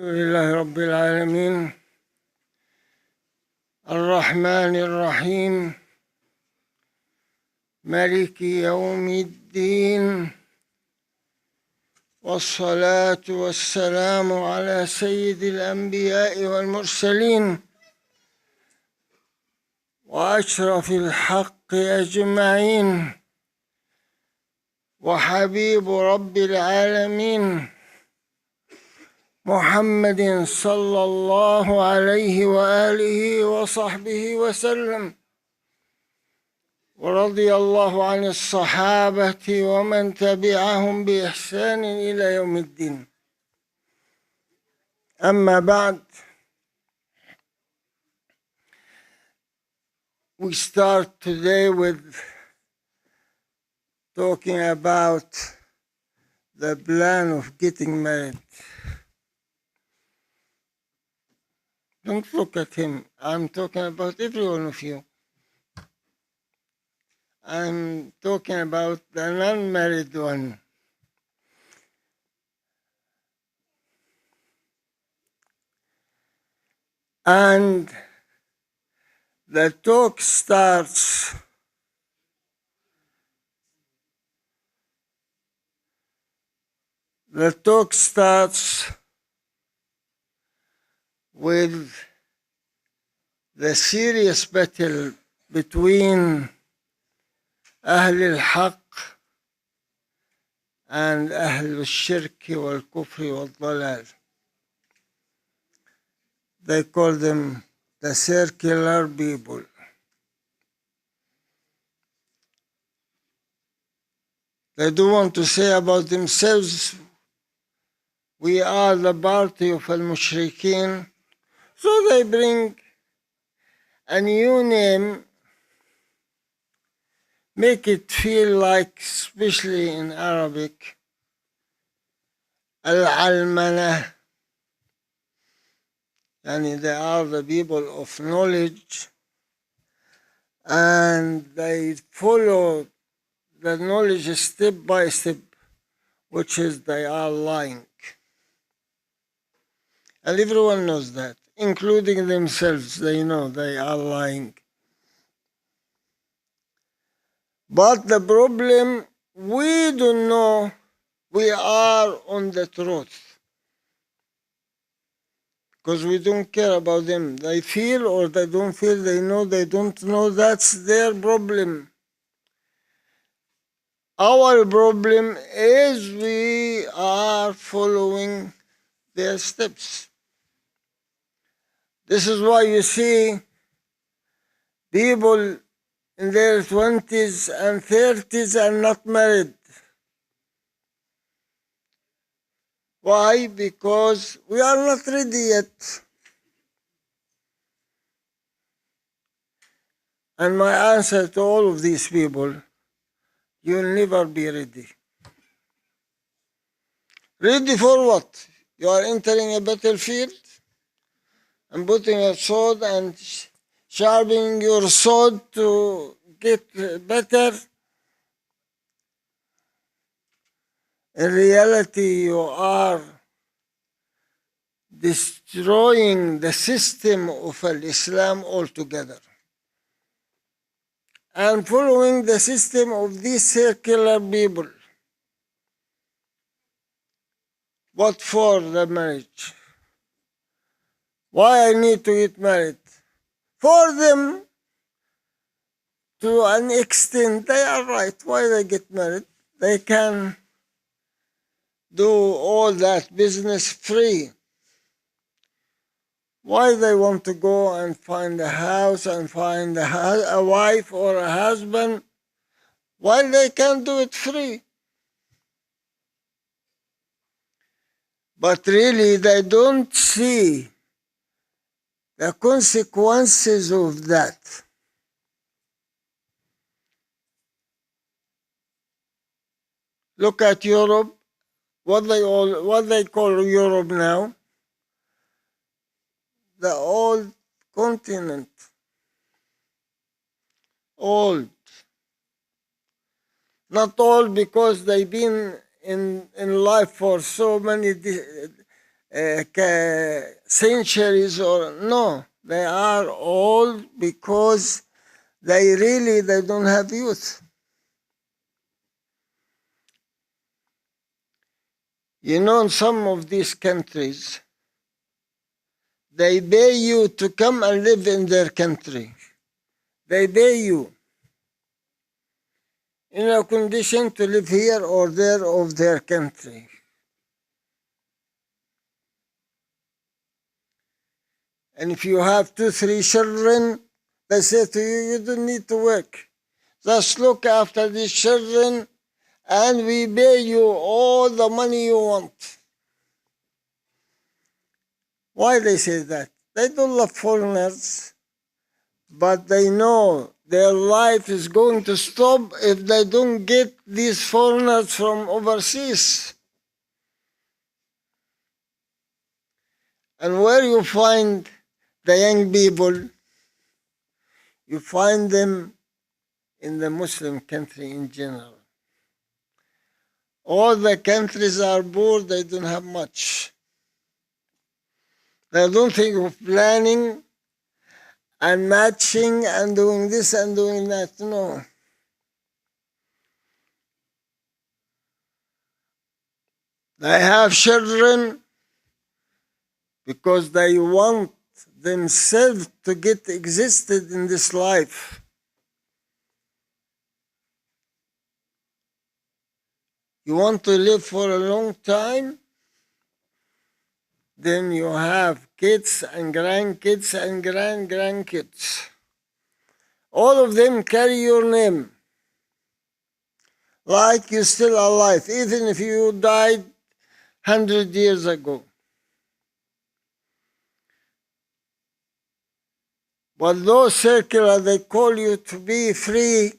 لله رب العالمين الرحمن الرحيم مالك يوم الدين والصلاة والسلام على سيد الأنبياء والمرسلين وأشرف الحق أجمعين وحبيب رب العالمين محمد صلى الله عليه وآله وصحبه وسلم ورضي الله عن الصحابة ومن تبعهم بإحسان إلى يوم الدين. أما بعد, we start today with talking about the plan of getting married. Don't look at him. I'm talking about every one of you. I'm talking about the non-married one. And the talk starts with the serious battle between أهل الحق and أهل الشرك والكفر والضلال. They call them the circular people. They do want to say about themselves, we are the party of al-mushrikeen. So they bring a new name, make it feel like, especially in Arabic, al-almanah. And they are the people of knowledge, and they follow the knowledge step by step, which is they are lying. And everyone knows that, including themselves. They know they are lying. But the problem, we don't know we are on the truth, because we don't care about them. They feel or they don't feel, they know, they don't know, that's their problem. Our problem is we are following their steps. This is why you see people in their 20s and 30s are not married. Why? Because we are not ready yet. And my answer to all of these people, you'll never be ready. Ready for what? You are entering a battlefield and putting a sword and sharpening your sword to get better. In reality, you are destroying the system of Islam altogether and following the system of these circular people. What for the marriage? Why I need to get married? For them, to an extent, they are right. Why they get married? They can do all that business free. Why they want to go and find a house and find a wife or a husband? Why they can't do it free? But really, they don't see the consequences of that. Look at Europe, what they call Europe now, the old continent. Old. Not old because they've been in life for so many centuries or no. They are old because they don't have youth. You know, in some of these countries, they pay you to come and live in their country. They pay you in a condition to live here or there of their country. And if you have 2, 3 children, they say to you, you don't need to work. Just look after these children and we pay you all the money you want. Why they say that? They don't love foreigners, but they know their life is going to stop if they don't get these foreigners from overseas. And where you find the young people, you find them in the Muslim country in general. All the countries are poor, they don't have much. They don't think of planning and matching and doing this and doing that. No. They have children because they want themselves to get existed in this life. You want to live for a long time? Then you have kids and grandkids and grandkids. All of them carry your name, like you're still alive, even if you died 100 years ago. But those circular, they call you to be free.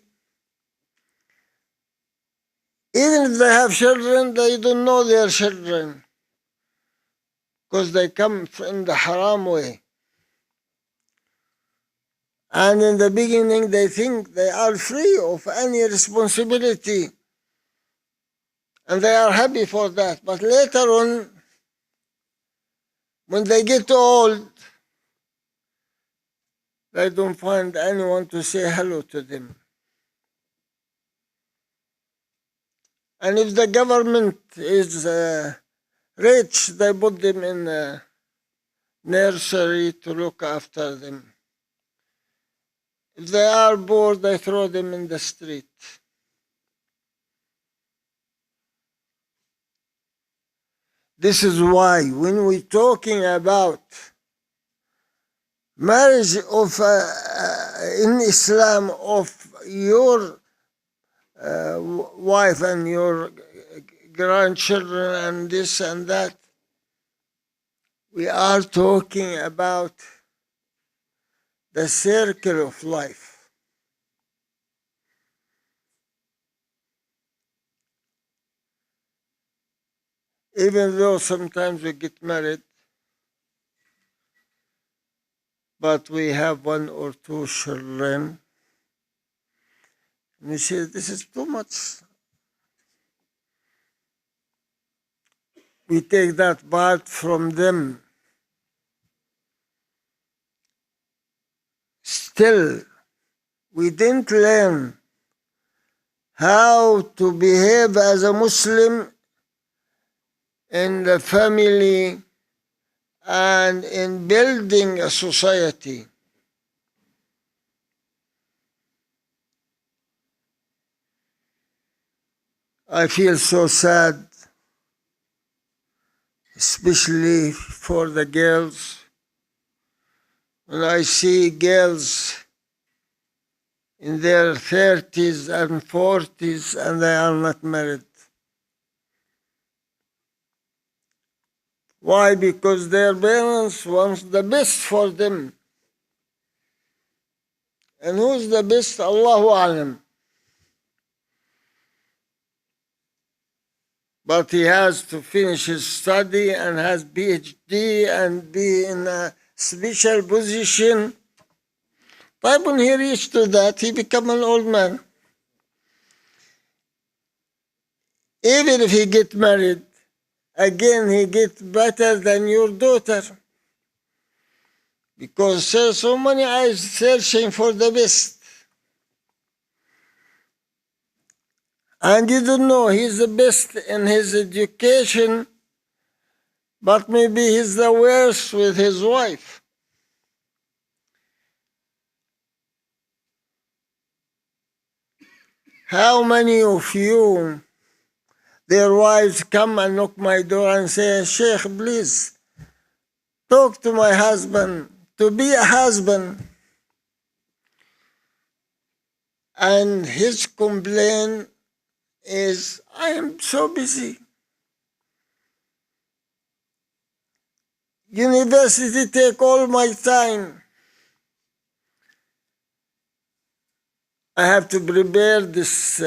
Even if they have children, they don't know their children, because they come in the haram way. And in the beginning, they think they are free of any responsibility. And they are happy for that. But later on, when they get old, they don't find anyone to say hello to them. And if the government is rich, they put them in a nursery to look after them. If they are poor, they throw them in the street. This is why when we're talking about marriage of in Islam of your wife and your grandchildren and this and that, we are talking about the circle of life. Even though sometimes we get married, but we have 1 or 2 children, and we say, this is too much. We take that part from them. Still, we didn't learn how to behave as a Muslim in the family and in building a society. I feel so sad, especially for the girls. When I see girls in their 30s and 40s and they are not married. Why? Because their parents want the best for them. And who's the best? Allahu Alam. But he has to finish his study and has PhD and be in a special position. But when he reached to that, he become an old man. Even if he get married, again he gets better than your daughter. Because there's so many eyes searching for the best. And you don't know he's the best in his education, but maybe he's the worst with his wife. How many of you, their wives come and knock my door and say, Sheikh, please, talk to my husband, to be a husband. And his complaint is, I am so busy. University take all my time. I have to prepare this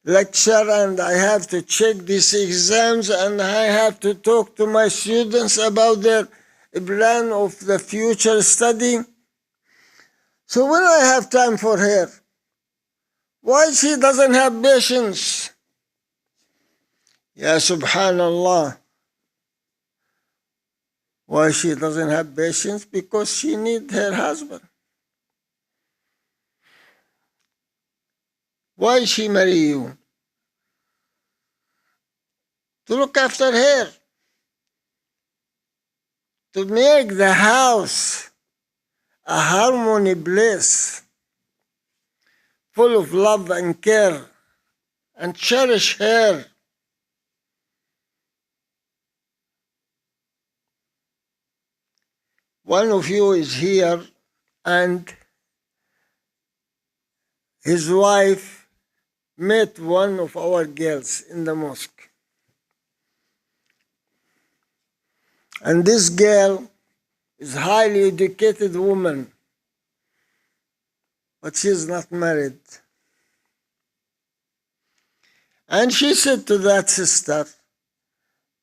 lecture and I have to check these exams and I have to talk to my students about their plan of the future study. So when I have time for her, why she doesn't have patience? Ya subhanallah. Why she doesn't have patience? Because she needs her husband. Why she marry you? To look after her. To make the house a harmony place, full of love and care, and cherish her. One of you is here and his wife met one of our girls in the mosque. And this girl is a highly educated woman, but she's not married. And she said to that sister,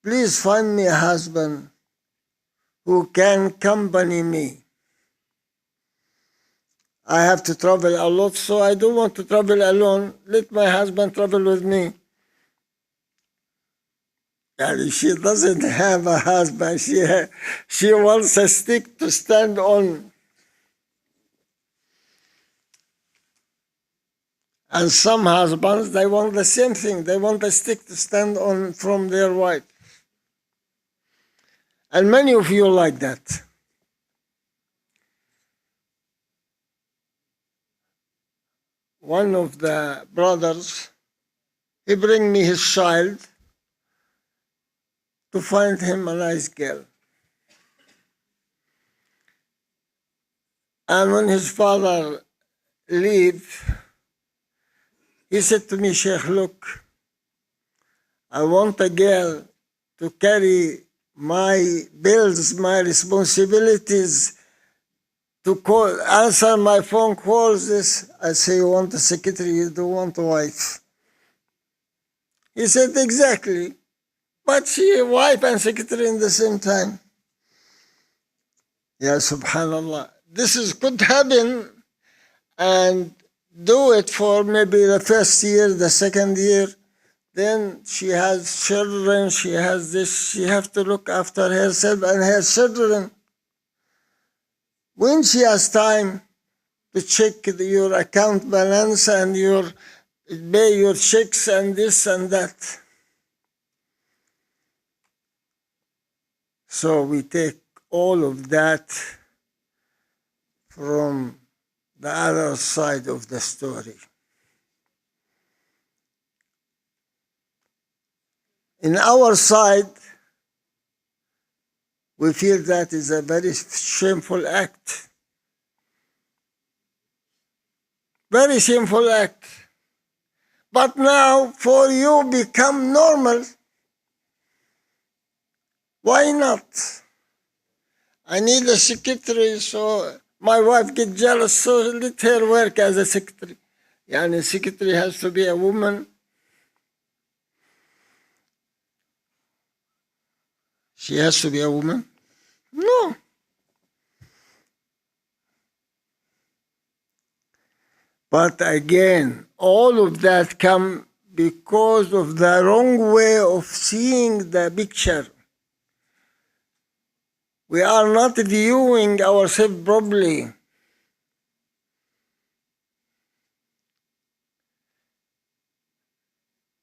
please find me a husband who can accompany me. I have to travel a lot, so I don't want to travel alone. Let my husband travel with me. And she doesn't have a husband. She wants a stick to stand on. And some husbands, they want the same thing. They want a stick to stand on from their wife. And many of you like that. One of the brothers, he bring me his child to find him a nice girl. And when his father leave, he said to me, Sheikh, look, I want a girl to carry my bills, my responsibilities, to call, answer my phone calls. This, I say, you want a secretary, you don't want a wife. He said, exactly. But she a wife and secretary in the same time. Ya subhanallah. This is could happen, and do it for maybe the first year, the second year. Then she has children, she has this, she has to look after herself and her children. When she has time to check your account balance and your pay your checks and this and that. So we take all of that from the other side of the story. In our side, we feel that is a very shameful act. Very shameful act. But now, for you, become normal. Why not? I need a secretary, so my wife gets jealous, so let her work as a secretary. Yani secretary has to be a woman. She has to be a woman? No. But again, all of that come because of the wrong way of seeing the picture. We are not viewing ourselves properly.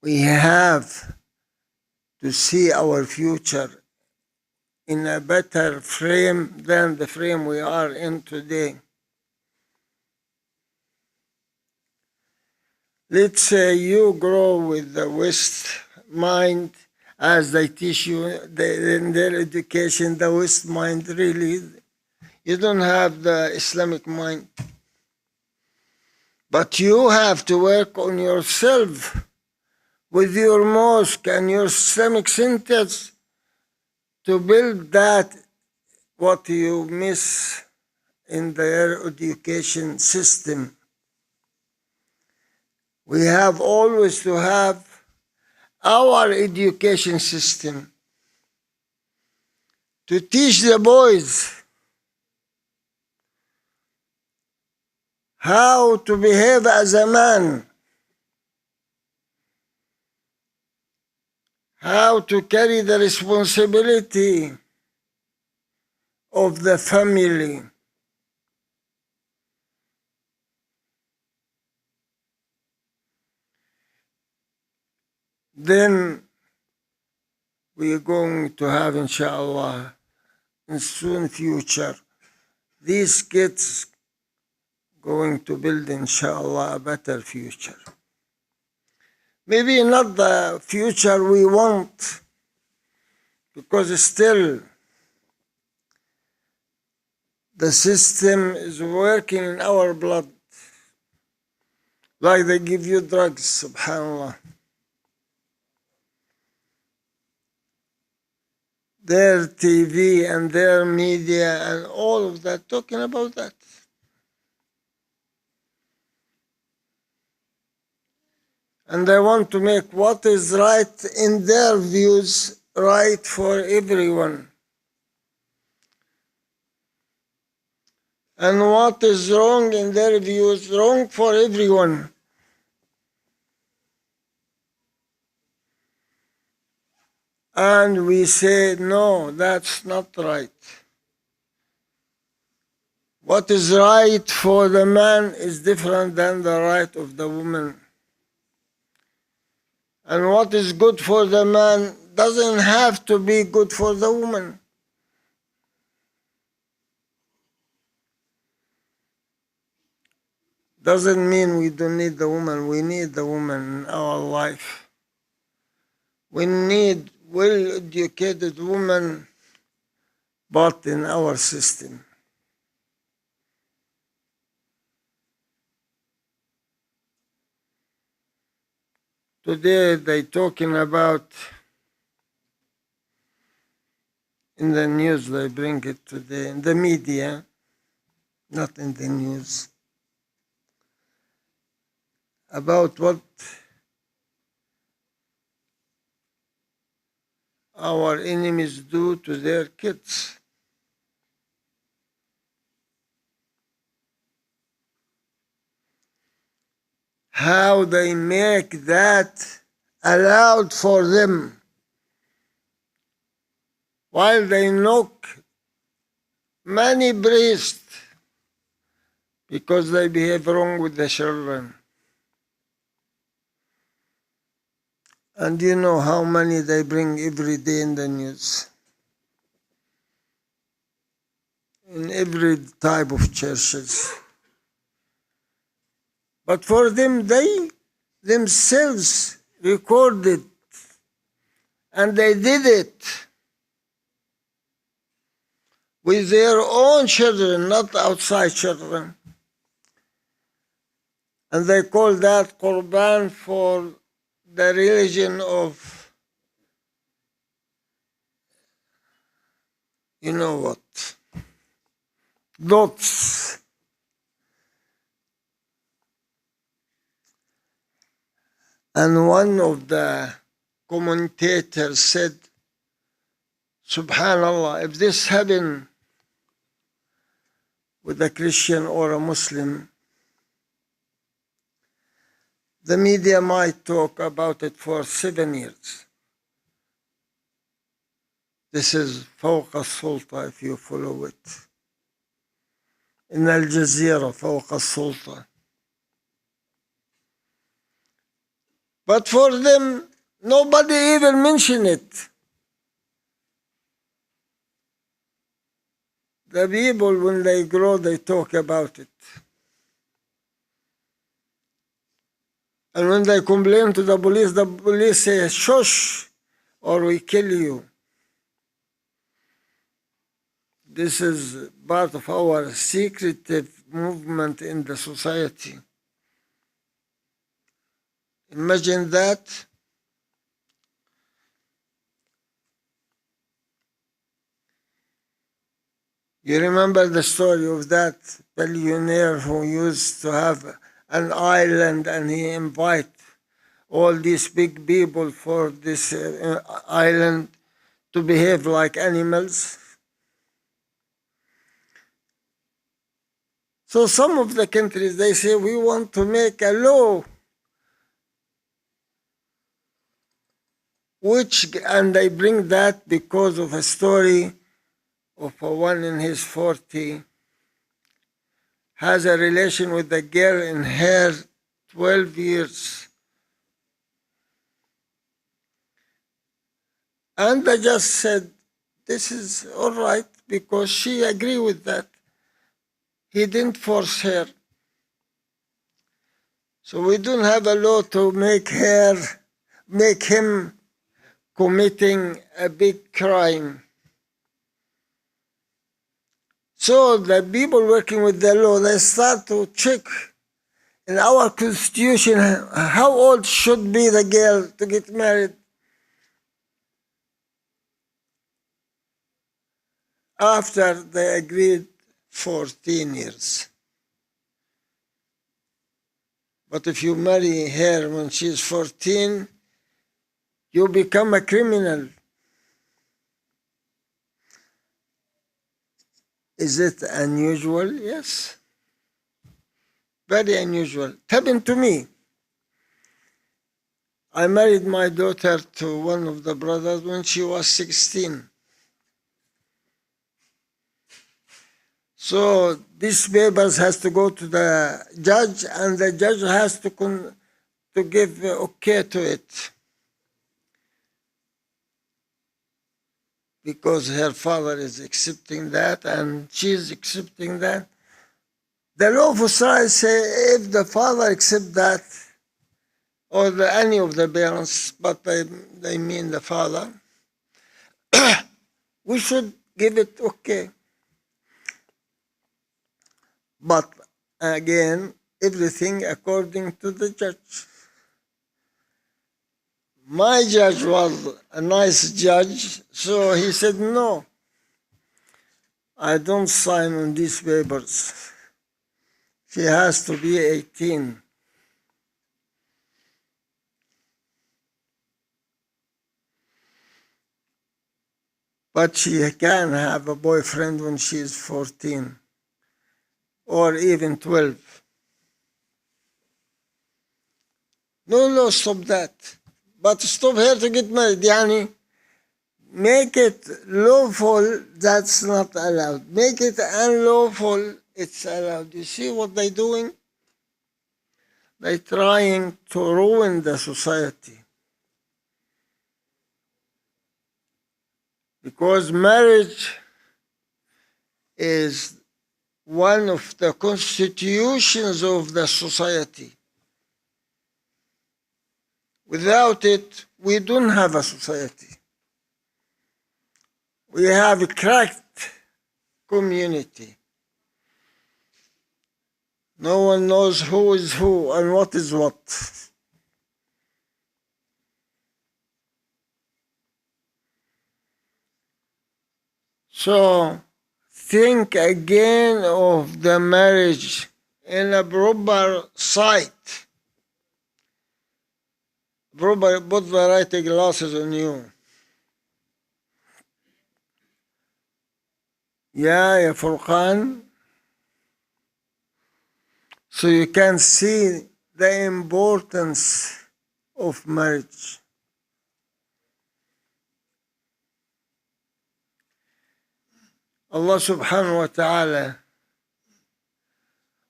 We have to see our future in a better frame than the frame we are in today. Let's say you grow with the West mind as they teach you in their education, the West mind really. You don't have the Islamic mind. But you have to work on yourself with your mosque and your Islamic centers to build that what you miss in their education system. We have always to have our education system to teach the boys how to behave as a man, how to carry the responsibility of the family. Then we are going to have, inshallah, in soon future, these kids going to build, inshallah, a better future. Maybe not the future we want, because still the system is working in our blood. Like they give you drugs, subhanallah. Their TV and their media and all of that talking about that. And they want to make what is right in their views right for everyone. And what is wrong in their views wrong for everyone. And we say, no, that's not right. What is right for the man is different than the right of the woman. And what is good for the man doesn't have to be good for the woman. Doesn't mean we don't need the woman. We need the woman in our life. We need well-educated women, but in our system. Today they talking about, in the news they bring it today, in the media, not in the news, about what our enemies do to their kids. How they make that allowed for them, while they knock many priests because they behave wrong with the children. And you know how many they bring every day in the news, in every type of churches. But for them, they themselves recorded, and they did it with their own children, not outside children. And they call that Qurban for the religion of, you know what, dots. And one of the commentators said, Subhanallah, if this happened with a Christian or a Muslim, The media might talk about it for 7 years. This is فوق السلطة if you follow it. إن الجزيرة فوق السلطة. But for them, nobody even mentioned it. The people, when they grow, they talk about it. And when they complain to the police say, shush, or we kill you. This is part of our secretive movement in the society. Imagine that. You remember the story of that billionaire who used to have an island and he invited all these big people for this island to behave like animals? So some of the countries, they say, we want to make a law and they bring that because of a story of a one in his 40 has a relation with a girl in her 12 years. And I just said, this is all right because she agreed with that. He didn't force her. So we don't have a law to make him committing a big crime. So the people working with the law, they start to check in our constitution how old should be the girl to get married. After they agreed 14 years. But if you marry her when she's 14, you become a criminal. Is it unusual? Yes. Very unusual. It happened to me. I married my daughter to one of the brothers when she was 16. So these papers has to go to the judge, and the judge has to give okay to it. Because her father is accepting that and she's accepting that. The law of Israel say if the father accepts that, or any of the parents, but they mean the father, we should give it okay. But again, everything according to the judge. My judge was a nice judge, so he said, no, I don't sign on these papers. She has to be 18. But she can have a boyfriend when she is 14 or even 12. No, stop that. But stop her to get married. Yani, make it lawful, that's not allowed. Make it unlawful, it's allowed. You see what they're doing? They're trying to ruin the society. Because marriage is one of the constitutions of the society. Without it, we don't have a society. We have a cracked community. No one knows who is who and what is what. So think again of the marriage in a proper sight. Proper, put the right glasses on you. Yeah, Furqan. So you can see the importance of marriage. Allah subhanahu wa ta'ala,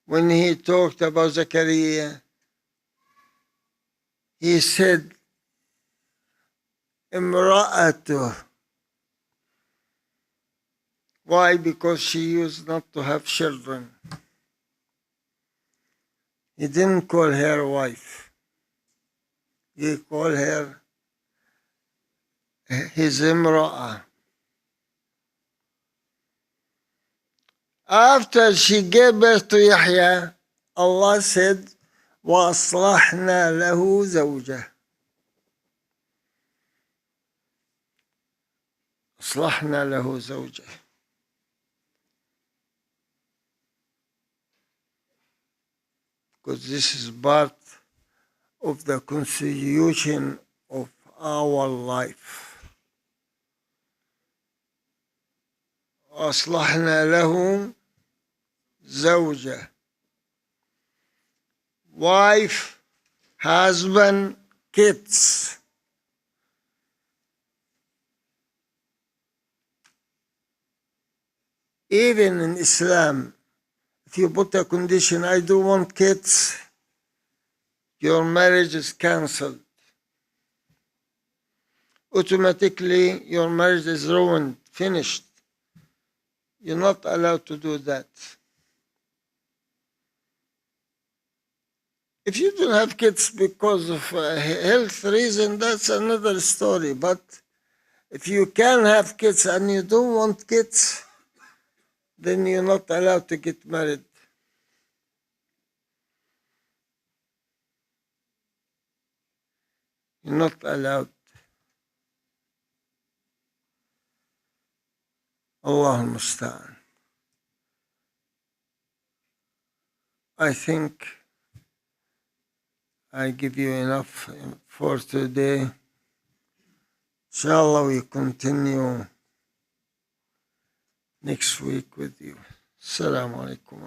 when He talked about Zakaria, He said, Imra'atuh. Why? Because she used not to have children. He didn't call her wife. He called her his imra'ah. After she gave birth to Yahya, Allah said, وَأَصْلَحْنَا لَهُ زَوْجَهُ. أصلحنا له زوجه. Because this is part of the constitution of our life. أصلحنا له زوجه. Wife, husband, kids. Even in Islam, if you put a condition, I don't want kids, your marriage is cancelled. Automatically, your marriage is ruined, finished. You're not allowed to do that. If you don't have kids because of a health reason, that's another story. But if you can have kids and you don't want kids, then you're not allowed to get married. You're not allowed. Allah al-Musta'an. I think I give you enough for today. Inshallah, we continue next week with you. Assalamu alaikum.